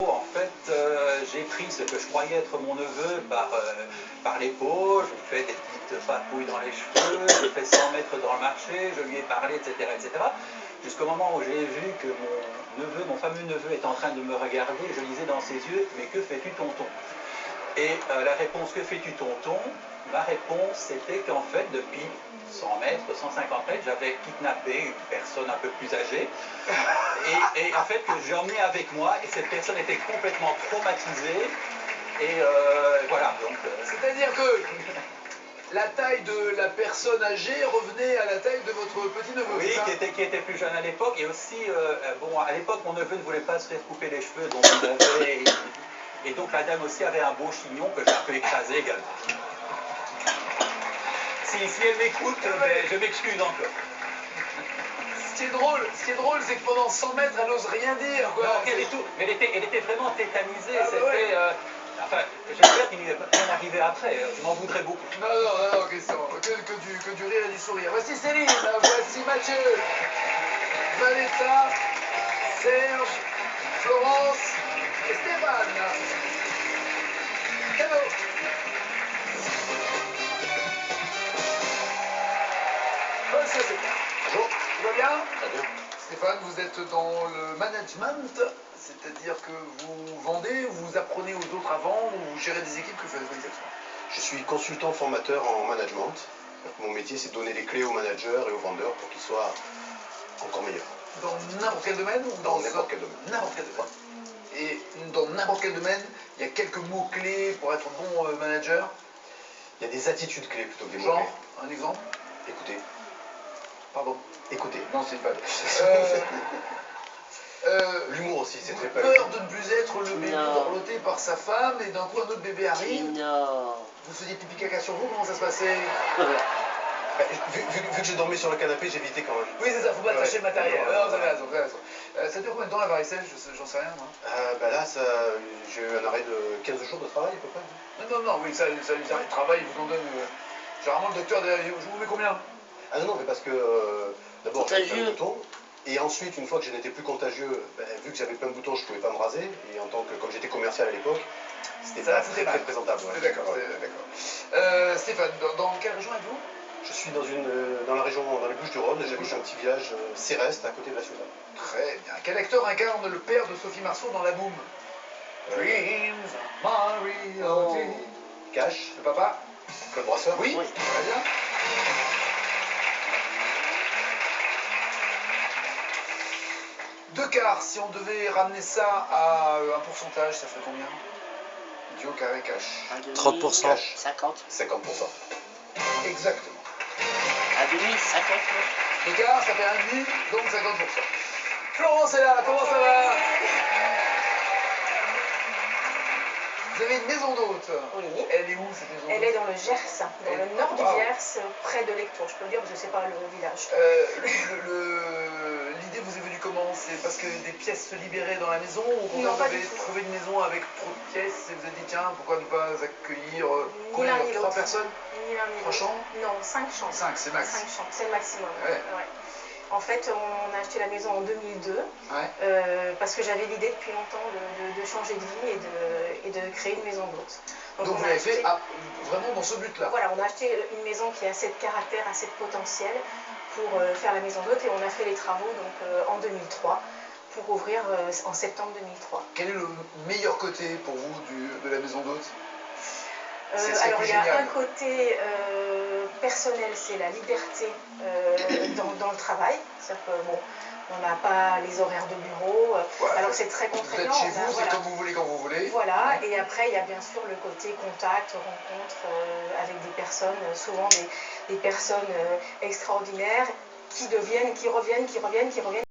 En fait, j'ai pris ce que je croyais être mon neveu par l'épaule, je lui fais des petites papouilles dans les cheveux, je lui fais 100 mètres dans le marché, je lui ai parlé, etc. Jusqu'au moment où j'ai vu que mon fameux neveu est en train de me regarder, je lisais dans ses yeux, mais que fais-tu tonton? Et la réponse, que fais-tu tonton? Ma réponse, c'était qu'en fait, depuis 100 mètres, 150 mètres, j'avais kidnappé une personne un peu plus âgée. Et en fait, que j'ai emmené avec moi, et cette personne était complètement traumatisée. Et voilà, donc... C'est-à-dire que la taille de la personne âgée revenait à la taille de votre petit-neveu, oui, c'est ça? qui était plus jeune à l'époque. Et aussi, bon, à l'époque, mon neveu ne voulait pas se faire couper les cheveux, donc il avait... Et donc la dame aussi avait un beau chignon que j'ai un peu écrasé également. Si elle m'écoute, je m'excuse encore. Ce qui est drôle, c'est que pendant 100 mètres, elle n'ose rien dire, quoi. Non, elle était vraiment tétanisée. Ah, c'était... ouais. Enfin, j'espère qu'il n'y est rien arrivé après. Je m'en voudrais beaucoup. Non, question. Que du rire et du sourire. Voici Céline, voici Mathieu, Vanessa, Serge, Florence et Stéphane. Hello. Monsieur Stéphane. Bonjour. Tout va bien? Très bien. Stéphane, vous êtes dans le management, c'est-à-dire que vous vendez, vous apprenez aux autres avant, ou vous gérez des équipes, que faites-vous exactement? Je suis consultant formateur en management. Mon métier, c'est de donner les clés aux managers et aux vendeurs pour qu'ils soient encore meilleurs. Dans n'importe quel domaine ou Dans n'importe quel domaine. N'importe quel domaine. Et dans n'importe quel domaine, il y a quelques mots-clés pour être bon manager. Il y a des attitudes clés plutôt que des mots Genre, clés. un exemple? Écoutez. Pardon. Écoutez. Non, c'est pas. L'humour aussi, c'est très peur de ne plus être le bébé Non. dorloté par sa femme, et d'un coup un autre bébé arrive. Non. Vous faisiez pipi caca sur vous, comment ça se passait? Bah, vu que j'ai dormi sur le canapé, j'évitais quand même. Oui, c'est ça, faut pas attacher le matériel. Ouais. Non, vous avez raison, vous avez raison. Ça dure combien de temps la varicelle? J'en sais rien, moi. Bah là, j'ai eu un arrêt de 15 jours de travail à peu près. Non, oui, ça les arrêts de travail, ils vous en donnent. Généralement, le docteur, je vous mets combien? Ah non, mais parce que d'abord j'avais plein de boutons, et ensuite, une fois que je n'étais plus contagieux, vu que j'avais plein de boutons, je ne pouvais pas me raser, et comme j'étais commercial à l'époque, c'était pas très présentable. Ouais. D'accord, d'accord. Stéphane, dans quelle région êtes-vous? Je suis dans la région, dans les Bouches-du-Rhône, j'habite un petit village Céreste, à côté de la Ciotat. Très bien. Quel acteur incarne le père de Sophie Marceau dans La Boum? Dreams of Mario. Cash, Le papa? Claude Brasseur. Oui, Oui. très bien. Deux quarts, si on devait ramener ça à un pourcentage, ça ferait combien? Duo carré cash. 30%. Cash. 50. 50%. Exactement. À demi, 50. Deux quarts, ça fait un demi, donc 50%. Florence est là, comment ça va? Vous avez une maison d'hôte. Oui. Elle est où cette maison d'hôte? Elle est dans le Gers, dans le nord du Wow. Gers, près de Lectoure. Je peux le dire parce que je ne sais pas le village. L'idée vous est venue comment? C'est parce que des pièces se libéraient dans la maison, ou Non, vous pas avez du tout. trouvé une maison avec trop de pièces et vous avez dit tiens, pourquoi ne pas accueillir Ni l'un ni 3 l'autre. personnes? Ni l'un ni 3 l'autre. chambres? Non, 5 chambres. 5, c'est max. 5 chambres, c'est le maximum. Ouais. En fait, on a acheté la maison en 2002 Ouais. parce que j'avais l'idée depuis longtemps de changer de vie et de créer une maison d'hôte. Donc on vous a l'avez fait acheté- vraiment dans ce but-là. Voilà, on a acheté une maison qui a assez de caractère, assez de potentiel pour faire la maison d'hôte et on a fait les travaux donc, en 2003 pour ouvrir en septembre 2003. Quel est le meilleur côté pour vous de la maison d'hôte? C'est ce qui est Alors plus il y a génial. un côté personnel, c'est la liberté dans le travail. C'est-à-dire que bon, on n'a pas les horaires de bureau, Voilà. alors c'est très Vous contraignant. êtes chez on a- vous, c'est voilà. comme vous voulez, quand vous voulez. Voilà, et après il y a bien sûr le côté contact, rencontre avec des personnes, souvent des personnes extraordinaires qui reviennent.